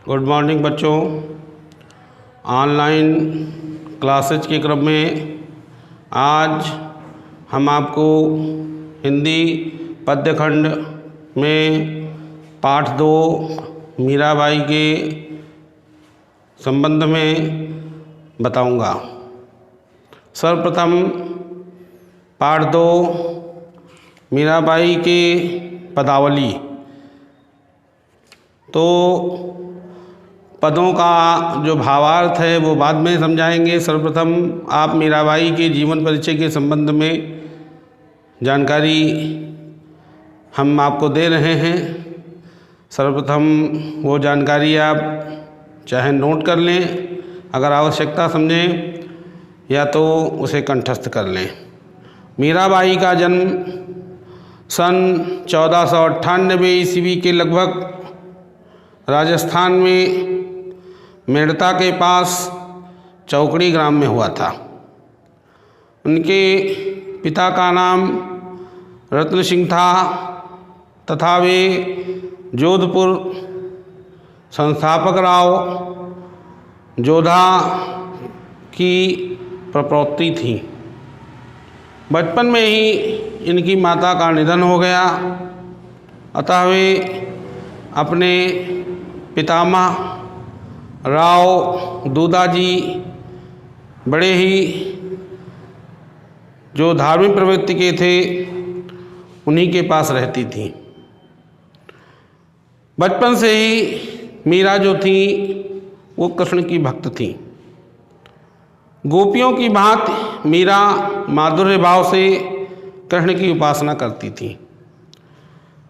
Good morning बच्चों। Online classes के क्रम में आज हम आपको हिंदी पद्यखंड में पाठ 2 मीराबाई के संबंध में बताऊंगा। सर्वप्रथम पाठ 2 मीराबाई के पदावली। तो पदों का जो भावार्थ है वो बाद में समझाएंगे। सर्वप्रथम आप मीराबाई के जीवन परिचय के संबंध में जानकारी हम आपको दे रहे हैं। सर्वप्रथम वो जानकारी आप चाहे नोट कर लें, अगर आवश्यकता समझें, या तो उसे कंठस्थ कर लें। मीराबाई का जन्म सन 1498 ईस्वी के लगभग राजस्थान में मेड़ता के पास चौकड़ी ग्राम में हुआ था। उनके पिता का नाम रत्न सिंह था तथा वे जोधपुर संस्थापक राव जोधा की प्रपौत्री थी। बचपन में ही इनकी माता का निधन हो गया, अतः वे अपने पितामह राव दूदाजी बड़े ही जो धार्मिक प्रवृत्ति के थे उन्हीं के पास रहती थी। बचपन से ही मीरा जो थी वो कृष्ण की भक्त थी। गोपियों की भांति मीरा माधुर्य भाव से कृष्ण की उपासना करती थी।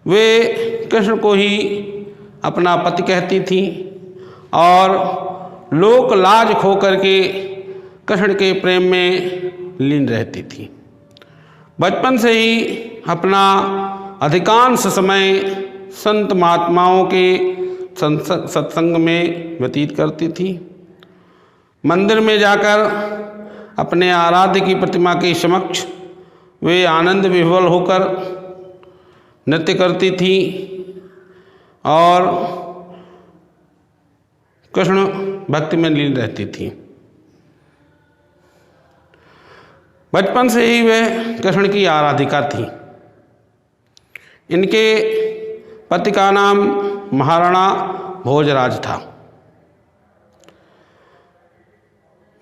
वे कृष्ण को ही अपना पति कहती थी और लोक लाज खो करके कृष्ण के प्रेम में लीन रहती थी। बचपन से ही अपना अधिकांश समय संत महात्माओं के सत्संग में व्यतीत करती थी। मंदिर में जाकर अपने आराध्य की प्रतिमा के समक्ष वे आनंद विह्वल होकर नृत्य करती थी और कृष्ण भक्ति में लीन रहती थी। बचपन से ही वे कृष्ण की आराधिका थी। इनके पति का नाम महाराणा भोजराज था।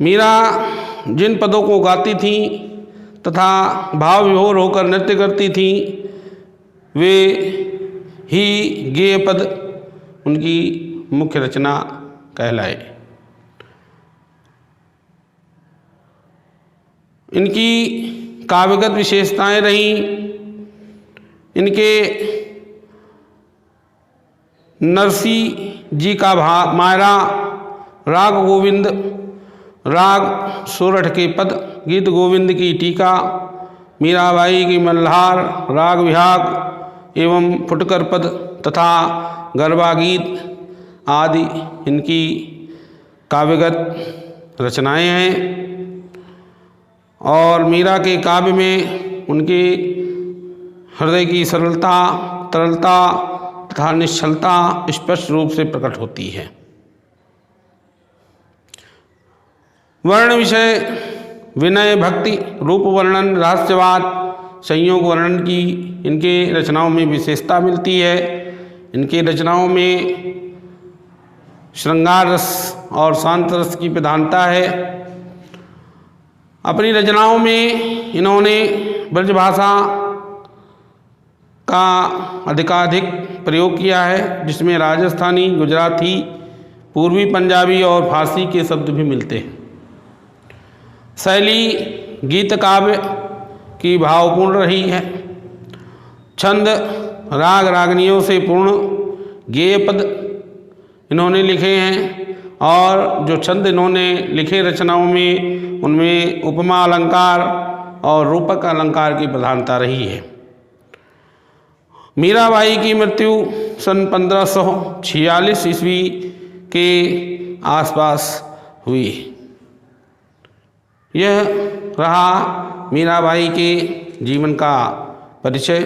मीरा जिन पदों को गाती थी तथा भाव विभोर होकर नृत्य करती थी, वे ही गेय पद उनकी मुख्य रचना कहलाए। इनकी काव्यगत विशेषताएं रहीं। इनके नरसी जी का मायरा, राग गोविंद, राग सोरठ के पद, गीत गोविंद की टीका, मीराबाई की मल्हार, राग विहाग एवं फुटकर पद तथा गरबा गीत आदि इनकी काव्यगत रचनाएं हैं। और मीरा के काव्य में उनके हृदय की सरलता, तरलता तथा निश्चलता स्पष्ट रूप से प्रकट होती है। वर्ण विषय, विनय, भक्ति, रूप वर्णन, रहस्यवाद, संयोग वर्णन की इनके रचनाओं में विशेषता मिलती है। इनके रचनाओं में श्रृंगार रस और शांत रस की प्रधानता है। अपनी रचनाओं में इन्होंने ब्रजभाषा का अधिकाधिक प्रयोग किया है, जिसमें राजस्थानी, गुजराती, पूर्वी पंजाबी और फारसी के शब्द भी मिलते हैं। शैली गीत काव्य की भावपूर्ण रही है। छंद राग रागनियों से पूर्ण गेय पद इन्होंने लिखे हैं और जो छंद इन्होंने लिखे रचनाओं में, उनमें उपमा अलंकार और रूपक अलंकार की प्रधानता रही है। मीराबाई की मृत्यु सन 1546 ईस्वी के आसपास हुई। यह रहा मीराबाई के जीवन का परिचय।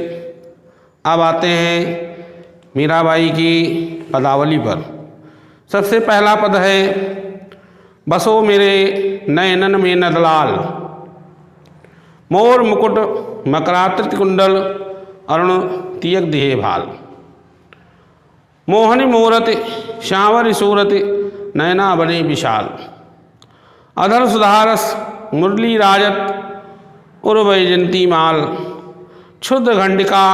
अब आते हैं मीराबाई की पदावली पर। सबसे पहला पद है बसो मेरे नयनन में नदलाल, मोर मुकुट मकराकृति कुंडल अरुण तियक दिहे भाल। मोहनी मूरत श्यावर सूरत नयना बने विशाल, अधर सुधारस मुरली राजत उर्वैजंती माल, क्षुद्र घंटिका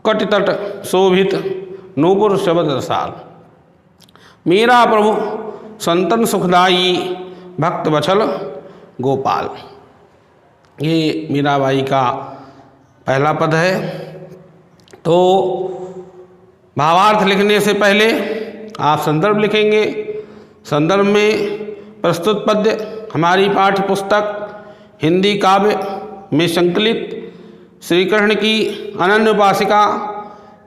कटितट शोभित नूपुर शबद रसाल। मेरा प्रभु संतन सुखदाई भक्त वचल गोपाल। ये मीराबाई का पहला पद है। तो भावार्थ लिखने से पहले आप संदर्भ लिखेंगे। संदर्भ में प्रस्तुत पद्य हमारी पाठ्य पुस्तक हिंदी काव्य में संकलित श्री कृष्ण की अनन्य उपासिका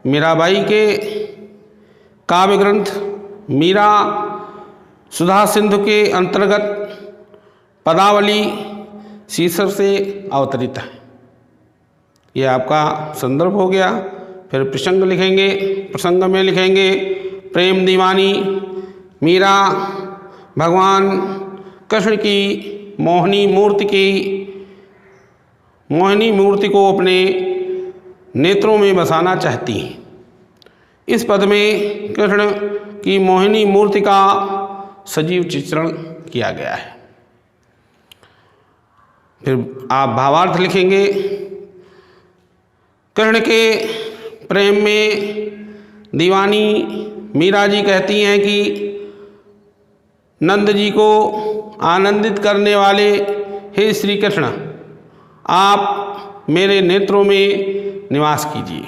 मीराबाई के काव्य ग्रंथ मीरा सुधा सिंधु के अंतर्गत पदावली शीर्षक से अवतरित है। ये आपका संदर्भ हो गया। फिर प्रसंग लिखेंगे। प्रसंग में लिखेंगे प्रेम दीवानी मीरा भगवान कृष्ण की मोहिनी मूर्ति को अपने नेत्रों में बसाना चाहती हैं। इस पद में कृष्ण की मोहिनी मूर्ति का सजीव चित्रण किया गया है। फिर आप भावार्थ लिखेंगे। कृष्ण के प्रेम में दीवानी मीरा जी कहती हैं कि नंद जी को आनंदित करने वाले हे श्री कृष्ण, आप मेरे नेत्रों में निवास कीजिए।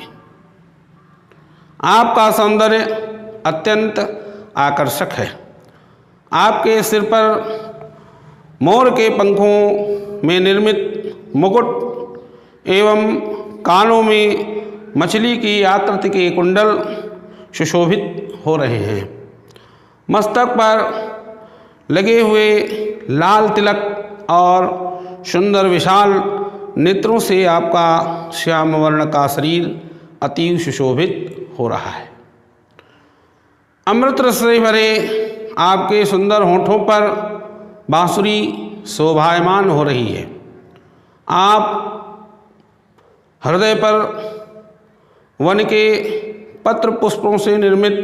आपका सौंदर्य अत्यंत आकर्षक है। आपके सिर पर मोर के पंखों में निर्मित मुकुट एवं कानों में मछली की आकृति के कुंडल सुशोभित हो रहे हैं। मस्तक पर लगे हुए लाल तिलक और सुंदर विशाल नेत्रों से आपका श्याम वर्ण का शरीर अतीव सुशोभित हो रहा है। अमृत रस से भरे आपके सुंदर होठों पर बांसुरी शोभायमान हो रही है। आप हृदय पर वन के पत्र पुष्पों से निर्मित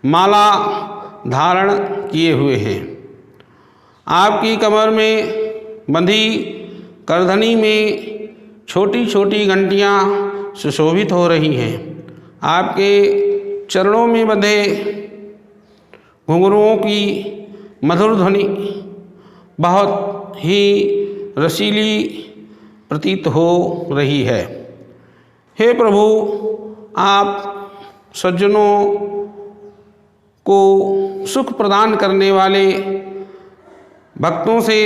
माला धारण किए हुए हैं। आपकी कमर में बंधी करधनी में छोटी छोटी घंटियाँ सुशोभित हो रही हैं। आपके चरणों में बंधे घुंघरुओं की मधुर ध्वनि बहुत ही रसीली प्रतीत हो रही है। हे प्रभु, आप सज्जनों को सुख प्रदान करने वाले, भक्तों से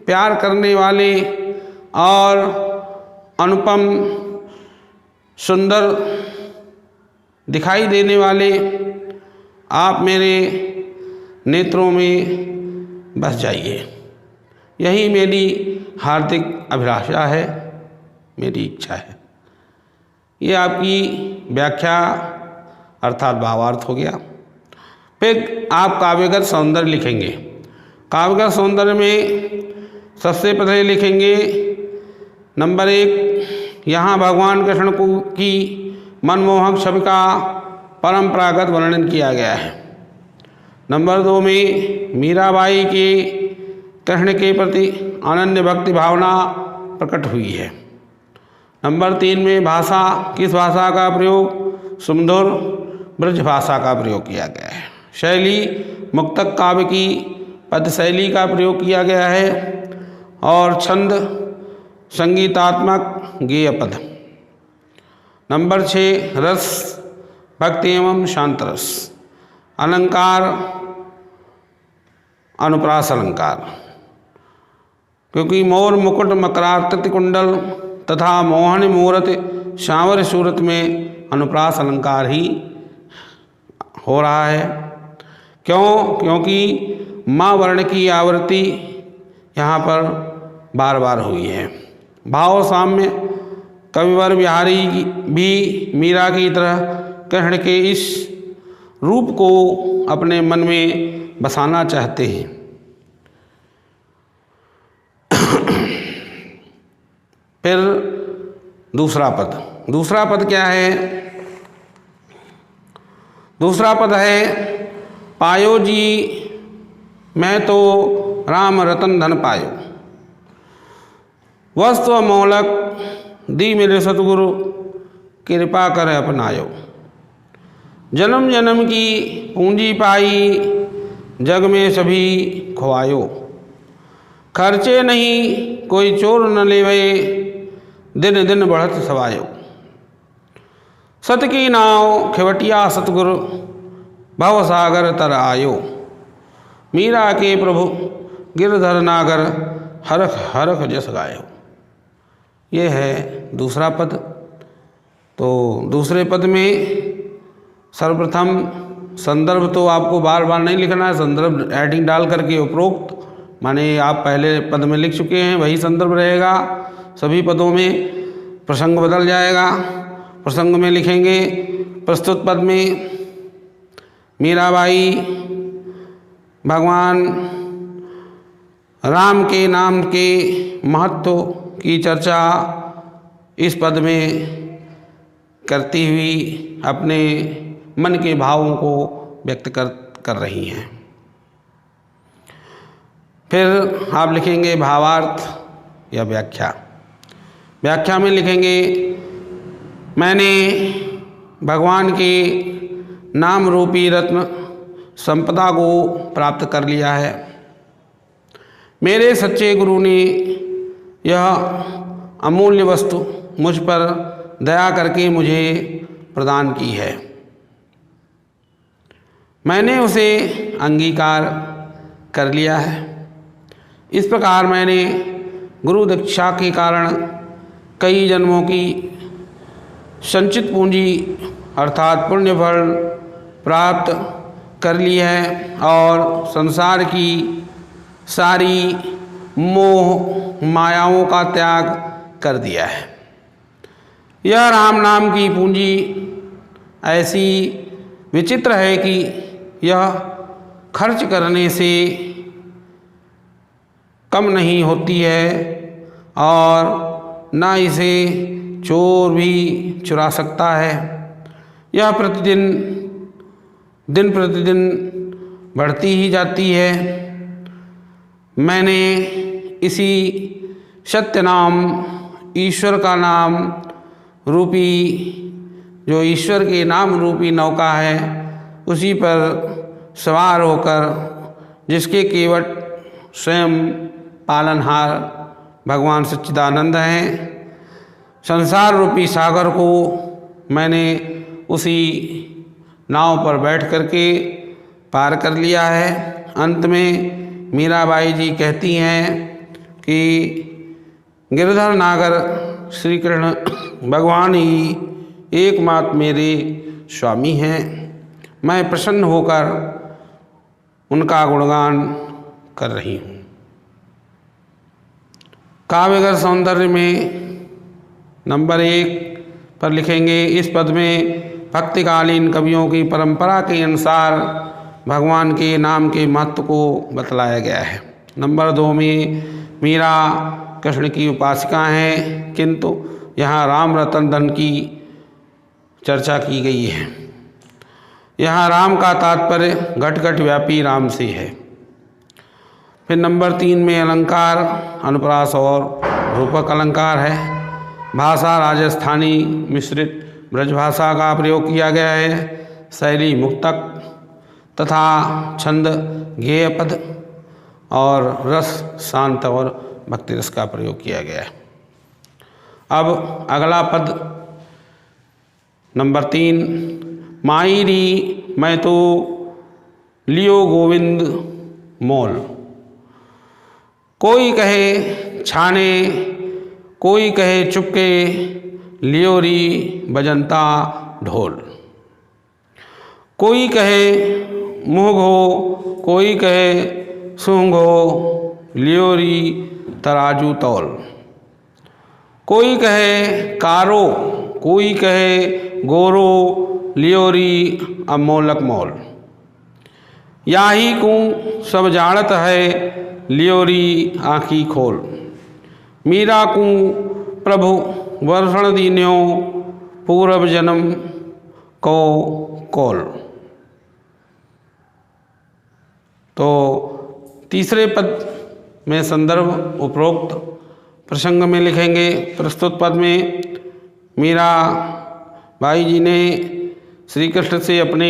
प्यार करने वाले और अनुपम सुंदर दिखाई देने वाले आप मेरे नेत्रों में बस जाइए। यही मेरी हार्दिक अभिलाषा है, मेरी इच्छा है। ये आपकी व्याख्या अर्थात भावार्थ हो गया। फिर आप काव्यगत सौंदर्य लिखेंगे। काव्यगत सौंदर्य में सबसे पहले लिखेंगे नंबर 1, यहाँ भगवान कृष्ण की मनमोहक छवि का परंपरागत वर्णन किया गया है। नंबर 2 में मीराबाई के कृष्ण के प्रति अनन्य भक्ति भावना प्रकट हुई है। नंबर 3 में भाषा, किस भाषा का प्रयोग, सुमधुर ब्रज भाषा का प्रयोग किया गया है। शैली, मुक्तक काव्य की पद शैली का प्रयोग किया गया है। और छंद, संगीतात्मक गेय पद। नंबर 6 रस, भक्ति एवं शांत रस। अलंकार, अनुप्रास अलंकार, क्योंकि मोर मुकुट मकराकृति कुंडल तथा मोहन मूरत श्यावर सूरत में अनुप्रास अलंकार ही हो रहा है। क्यों? क्योंकि माँ वर्ण की आवृत्ति यहाँ पर बार बार हुई है। भाव साम्य, कविवर बिहारी भी मीरा की तरह कृष्ण के इस रूप को अपने मन में बसाना चाहते हैं। फिर दूसरा पद क्या है? दूसरा पद है पायो जी मैं तो राम रतन धन पायो, वस्तु मोलक दी मेरे सतगुरु कृपा कर अपनायो। जन्म जन्म की पूंजी पाई जग में सभी खुआयो, खर्चे नहीं कोई चोर न लेवे दिन दिन बढ़त सवायो। सत की नाव खिवटिया सतगुरु भव सागर तर आयो, मीरा के प्रभु गिरधर नागर हरख हरख जस गायो। ये है दूसरा पद। तो दूसरे पद में सर्वप्रथम संदर्भ तो आपको बार बार नहीं लिखना है, संदर्भ हेडिंग डाल करके उपरोक्त माने आप पहले पद में लिख चुके हैं वही संदर्भ रहेगा। सभी पदों में प्रसंग बदल जाएगा। प्रसंग में लिखेंगे प्रस्तुत पद में मीराबाई भगवान राम के नाम के महत्व की चर्चा इस पद में करती हुई अपने मन के भावों को व्यक्त कर रही हैं। फिर आप लिखेंगे भावार्थ या व्याख्या। व्याख्या में लिखेंगे मैंने भगवान के नाम रूपी रत्न संपदा को प्राप्त कर लिया है। मेरे सच्चे गुरु ने यह अमूल्य वस्तु मुझ पर दया करके मुझे प्रदान की है। मैंने उसे अंगीकार कर लिया है। इस प्रकार मैंने गुरु दीक्षा के कारण कई जन्मों की संचित पूंजी अर्थात पुण्य फल प्राप्त कर ली है और संसार की सारी मोह मायाओं का त्याग कर दिया है। यह राम नाम की पूंजी ऐसी विचित्र है कि यह खर्च करने से कम नहीं होती है और न इसे चोर भी चुरा सकता है। यह दिन प्रतिदिन बढ़ती ही जाती है। मैंने इसी सत्य नाम ईश्वर का नाम रूपी जो ईश्वर के नाम रूपी नौका है उसी पर सवार होकर जिसके केवट स्वयं पालनहार भगवान सच्चिदानंद हैं, संसार रूपी सागर को मैंने उसी नाव पर बैठ करके पार कर लिया है। अंत में मीराबाई जी कहती हैं कि गिरधर नागर श्री कृष्ण भगवान ही एकमात्र मेरे स्वामी हैं। मैं प्रसन्न होकर उनका गुणगान कर रही हूँ। काव्यगर सौंदर्य में नंबर 1 पर लिखेंगे इस पद में भक्तिकालीन कवियों की परंपरा के अनुसार भगवान के नाम के महत्व को बतलाया गया है। नंबर 2 में मीरा कृष्ण की उपासिका हैं किंतु यहाँ राम रतन धन की चर्चा की गई है। यहाँ राम का तात्पर्य घट घट व्यापी राम से है। फिर नंबर 3 में अलंकार अनुप्रास और रूपक अलंकार है। भाषा राजस्थानी मिश्रित ब्रजभाषा का प्रयोग किया गया है। शैली मुक्तक तथा छंद गेय पद और रस शांत और भक्ति रस का प्रयोग किया गया है। अब अगला पद नंबर 3 मायरी मैं तो लियो गोविंद मोल। कोई कहे छाने कोई कहे चुपके लियोरी बजंता ढोल। कोई कहे मुँह कोई कहे सूंघो लियोरी तराजू तौल। कोई कहे कारो कोई कहे गोरो लियोरी अमोलक मोल। याही को सब जानत है लियोरी आँखी खोल। मीरा को प्रभु वर्षण दीन्यो पूर्व जन्म को कौल। तो तीसरे पद में संदर्भ उपरोक्त प्रसंग में लिखेंगे। प्रस्तुत पद में मीरा बाई जी ने श्री कृष्ण से अपने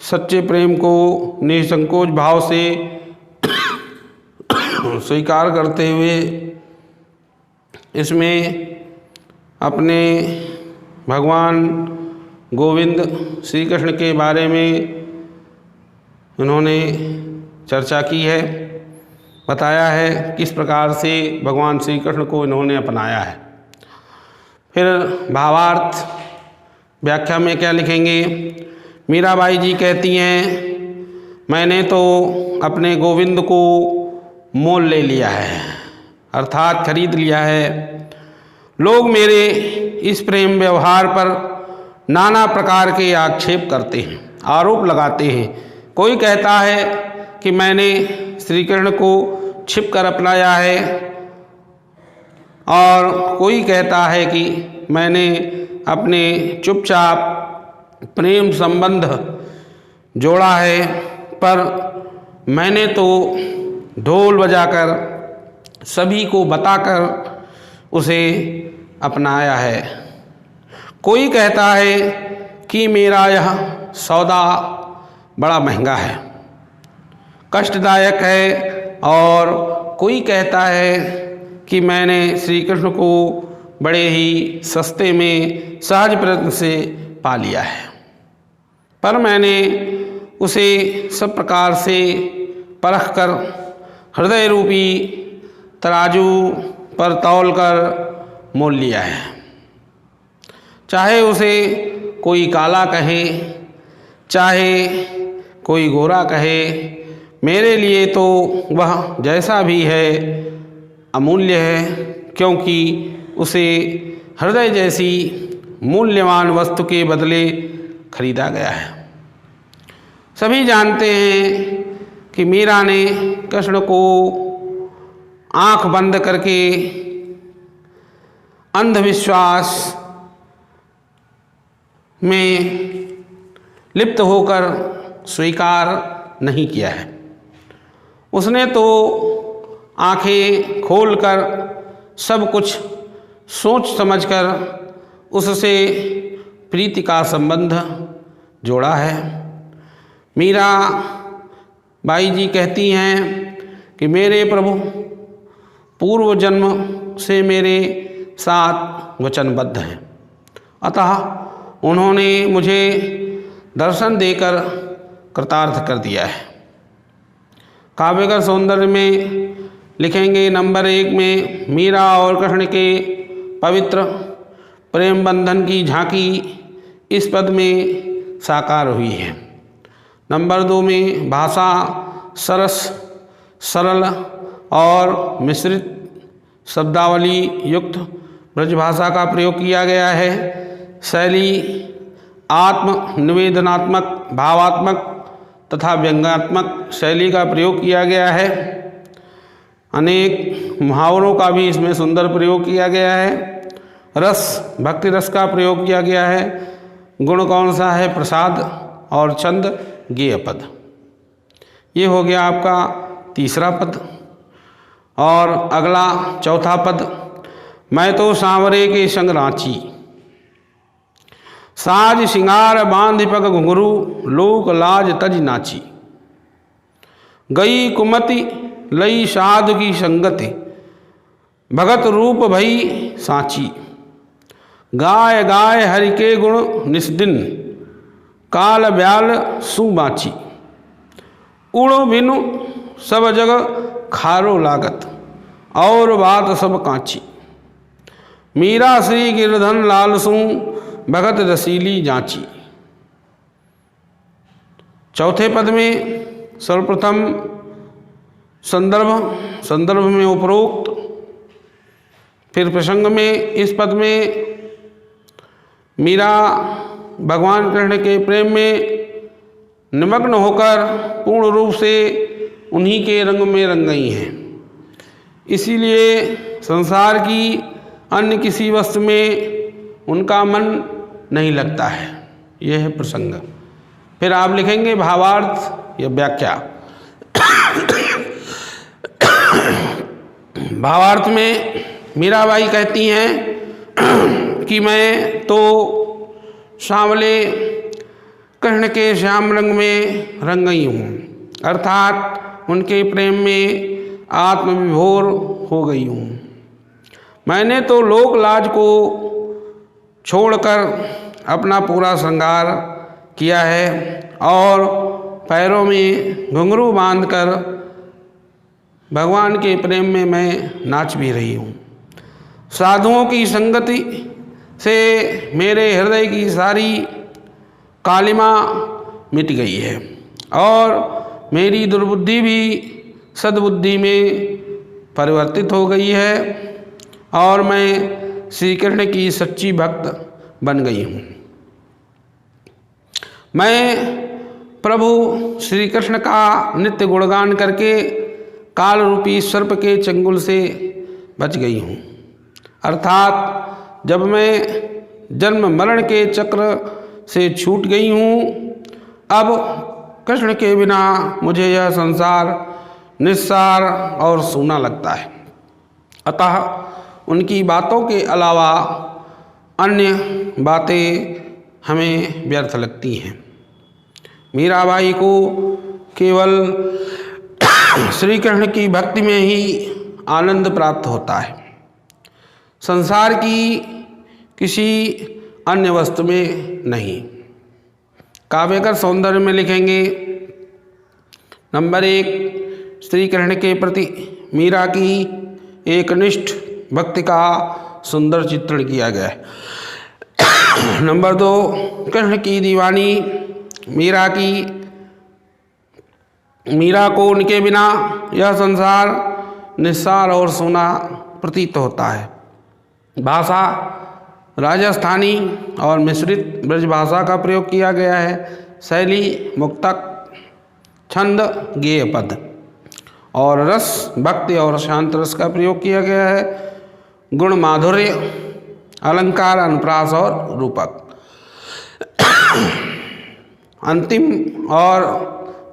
सच्चे प्रेम को निसंकोच भाव से स्वीकार करते हुए इसमें अपने भगवान गोविंद श्री कृष्ण के बारे में उन्होंने चर्चा की है, बताया है किस प्रकार से भगवान श्री कृष्ण को इन्होंने अपनाया है। फिर भावार्थ व्याख्या में क्या लिखेंगे। मीराबाई जी कहती हैं मैंने तो अपने गोविंद को मोल ले लिया है, अर्थात खरीद लिया है। लोग मेरे इस प्रेम व्यवहार पर नाना प्रकार के आक्षेप करते हैं, आरोप लगाते हैं। कोई कहता है कि मैंने श्री कृष्ण को छिप कर अपनाया है और कोई कहता है कि मैंने अपने चुपचाप प्रेम संबंध जोड़ा है, पर मैंने तो ढोल बजाकर सभी को बताकर उसे अपनाया है। कोई कहता है कि मेरा यह सौदा बड़ा महंगा है, कष्टदायक है, और कोई कहता है कि मैंने श्री कृष्ण को बड़े ही सस्ते में सहज प्रयत्न से पा लिया है, पर मैंने उसे सब प्रकार से परख कर हृदय रूपी तराजू पर तौल कर मोल लिया है। चाहे उसे कोई काला कहे, चाहे कोई गोरा कहे, मेरे लिए तो वह जैसा भी है अमूल्य है, क्योंकि उसे हृदय जैसी मूल्यवान वस्तु के बदले खरीदा गया है। सभी जानते हैं कि मीरा ने कृष्ण को आंख बंद करके अंधविश्वास में लिप्त होकर स्वीकार नहीं किया है। उसने तो आंखें खोलकर सब कुछ सोच समझकर उससे प्रीति का संबंध जोड़ा है। मीरा बाई जी कहती हैं कि मेरे प्रभु पूर्व जन्म से मेरे साथ वचनबद्ध हैं, अतः उन्होंने मुझे दर्शन देकर कृतार्थ कर दिया है। काव्यकर सौंदर्य में लिखेंगे नंबर 1 में मीरा और कृष्ण के पवित्र प्रेम बंधन की झांकी इस पद में साकार हुई है। नंबर 2 में भाषा सरस, सरल और मिश्रित शब्दावली युक्त ब्रजभाषा का प्रयोग किया गया है। शैली आत्म निवेदनात्मक, भावात्मक तथा व्यंग्यात्मक शैली का प्रयोग किया गया है। अनेक मुहावरों का भी इसमें सुंदर प्रयोग किया गया है। रस, भक्ति रस का प्रयोग किया गया है। गुण कौन सा है? प्रसाद और छंद गेय पद। ये हो गया आपका तीसरा पद। और अगला चौथा पद, मैं तो सांवरे के संग रांची, साज सिंगार बांध पग घुंघरू, लोक लाज तज नाची। गई कुमति लई साधु की संगति, भगत रूप भई सांची। गाय गाय हरि के गुण निस्दिन, काल ब्याल सुबाची। उड़ बिनु सब जग खारो लागत, और बात सब कांची। मीरा श्री गिरधन लाल सु, भगत रसीली जांची। चौथे पद में सर्वप्रथम संदर्भ में उपरोक्त, फिर प्रसंग में इस पद में मीरा भगवान कृष्ण के प्रेम में निमग्न होकर पूर्ण रूप से उन्हीं के रंग में रंग गई हैं। इसीलिए संसार की अन्य किसी वस्तु में उनका मन नहीं लगता है। यह है प्रसंग। फिर आप लिखेंगे भावार्थ या व्याख्या। भावार्थ में मीराबाई कहती हैं कि मैं तो सांवले कृष्ण के श्याम रंग में रंग गई हूँ, अर्थात उनके प्रेम में आत्मविभोर हो गई हूँ। मैंने तो लोक लाज को छोड़कर अपना पूरा श्रृंगार किया है और पैरों में घुंघरू बांधकर भगवान के प्रेम में मैं नाच भी रही हूँ। साधुओं की संगति से मेरे हृदय की सारी कालिमा मिट गई है और मेरी दुर्बुद्धि भी सद्बुद्धि में परिवर्तित हो गई है और मैं श्री कृष्ण की सच्ची भक्त बन गई हूँ। मैं प्रभु श्री कृष्ण का नित्य गुणगान करके काल रूपी सर्प के चंगुल से बच गई हूँ, अर्थात जब मैं जन्म मरण के चक्र से छूट गई हूँ, अब कृष्ण के बिना मुझे यह संसार निस्सार और सूना लगता है। अतः उनकी बातों के अलावा अन्य बातें हमें व्यर्थ लगती हैं। मीराबाई को केवल श्री कृष्ण की भक्ति में ही आनंद प्राप्त होता है, संसार की किसी अन्य वस्तु में नहीं। काव्यकर सौंदर्य में लिखेंगे, नंबर 1, श्री कृष्ण के प्रति मीरा की एकनिष्ठ भक्ति का सुंदर चित्रण किया गया है। नंबर 2, कृष्ण की दीवानी मीरा को उनके बिना यह संसार निस्सार और सूना प्रतीत होता है। भाषा राजस्थानी और मिश्रित ब्रज भाषा का प्रयोग किया गया है। शैली मुक्तक, छंद गेय पद और रस भक्ति और शांत रस का प्रयोग किया गया है। गुण माधुर्य, अलंकार, अनुप्रास और रूपक। अंतिम और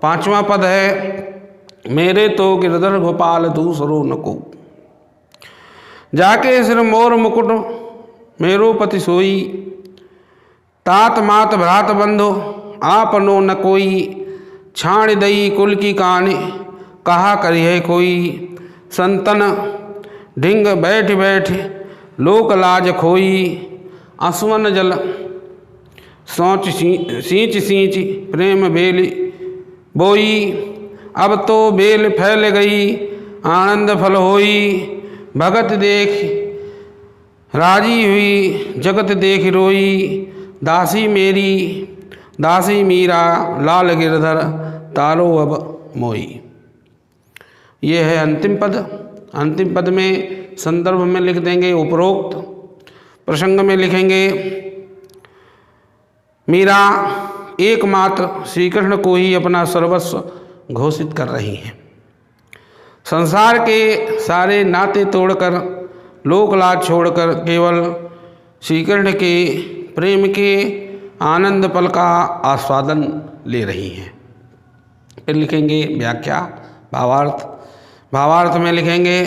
5वां पद है, मेरे तो गिरधर गोपाल दूसरो न को। जाके सिर मोर मुकुट मेरो पति सोई, तात मात भ्रात बंधु आपनो न कोई। छाण दई कुल की कान कहा करिए कोई, संतन ढिंग बैठ बैठ लोक लाज खोई। आंसुअन जल सोच सींच सींच प्रेम बेल बोई, अब तो बेल फैल गई आनंद फल होई। भगत देख राजी हुई जगत देख रोई, दासी मेरी दासी मीरा लाल गिरधर तारो अब मोई। ये है अंतिम पद। अंतिम पद में संदर्भ में लिख देंगे उपरोक्त, प्रसंग में लिखेंगे मीरा एकमात्र श्री कृष्ण को ही अपना सर्वस्व घोषित कर रही हैं। संसार के सारे नाते तोड़कर, लोकलाज छोड़कर केवल श्री कृष्ण के प्रेम के आनंद पल का आस्वादन ले रही हैं। फिर लिखेंगे व्याख्या, भावार्थ। भावार्थ में लिखेंगे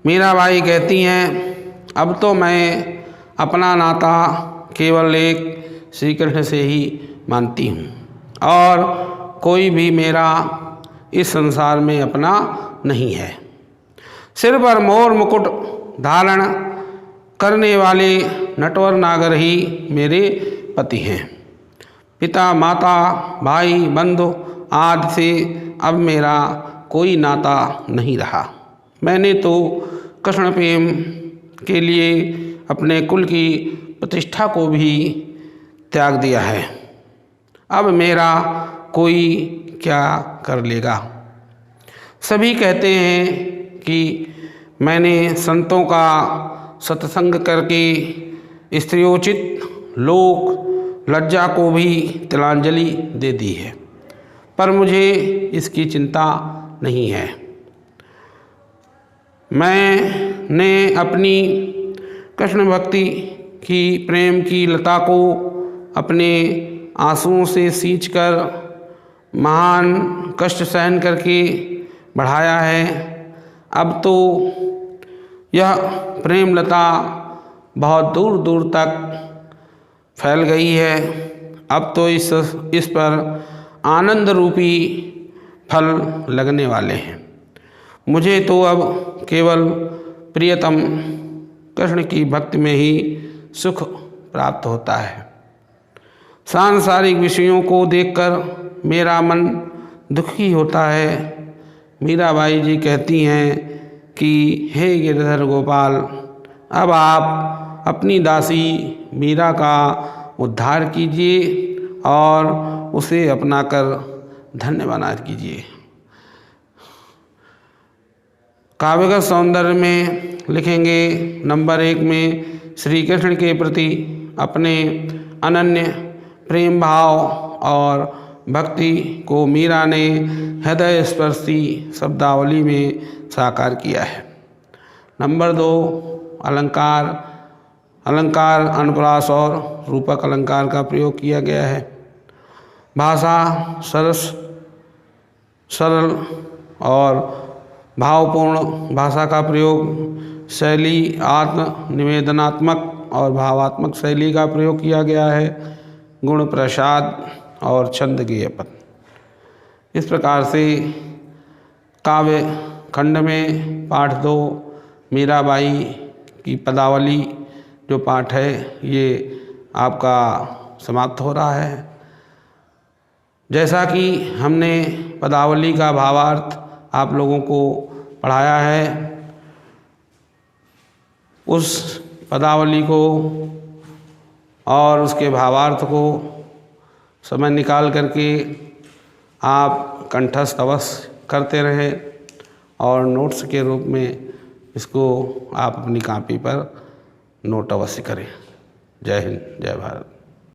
मीराबाई कहती हैं, अब तो मैं अपना नाता केवल एक श्री कृष्ण से ही मानती हूँ और कोई भी मेरा इस संसार में अपना नहीं है। सिर पर मोर मुकुट धारण करने वाले नटवर नागर ही मेरे पति हैं। पिता माता भाई बंधु आदि से अब मेरा कोई नाता नहीं रहा। मैंने तो कृष्ण प्रेम के लिए अपने कुल की प्रतिष्ठा को भी त्याग दिया है। अब मेरा कोई क्या कर लेगा। सभी कहते हैं कि मैंने संतों का सत्संग करके स्त्रियोचित लोक लज्जा को भी तिलांजलि दे दी है, पर मुझे इसकी चिंता नहीं है। मैंने अपनी कृष्ण भक्ति की प्रेम की लता को अपने आंसुओं से सींचकर महान कष्ट सहन करके बढ़ाया है। अब तो यह प्रेम लता बहुत दूर दूर तक फैल गई है। अब तो इस पर आनंद रूपी फल लगने वाले हैं। मुझे तो अब केवल प्रियतम कृष्ण की भक्ति में ही सुख प्राप्त होता है। सांसारिक विषयों को देखकर मेरा मन दुखी होता है। मीराबाई जी कहती हैं कि हे गिरधर गोपाल, अब आप अपनी दासी मीरा का उद्धार कीजिए और उसे अपनाकर धन्य बना कीजिए। काव्यगत सौंदर्य में लिखेंगे नंबर 1 में श्री कृष्ण के प्रति अपने अनन्य प्रेम भाव और भक्ति को मीरा ने हृदय स्पर्शी शब्दावली में साकार किया है। नंबर 2 अलंकार अनुप्रास और रूपक अलंकार का प्रयोग किया गया है। भाषा सरल और भावपूर्ण भाषा का प्रयोग, शैली आत्म निवेदनात्मक और भावात्मक शैली का प्रयोग किया गया है। गुण प्रसाद और छंद गेयपद। इस प्रकार से काव्य खंड में पाठ 2 मीराबाई की पदावली जो पाठ है ये आपका समाप्त हो रहा है। जैसा कि हमने पदावली का भावार्थ आप लोगों को पढ़ाया है, उस पदावली को और उसके भावार्थ को समय निकाल करके आप कंठस्थ अवश्य करते रहें और नोट्स के रूप में इसको आप अपनी कॉपी पर नोट अवश्य करें। जय हिंद, जय भारत।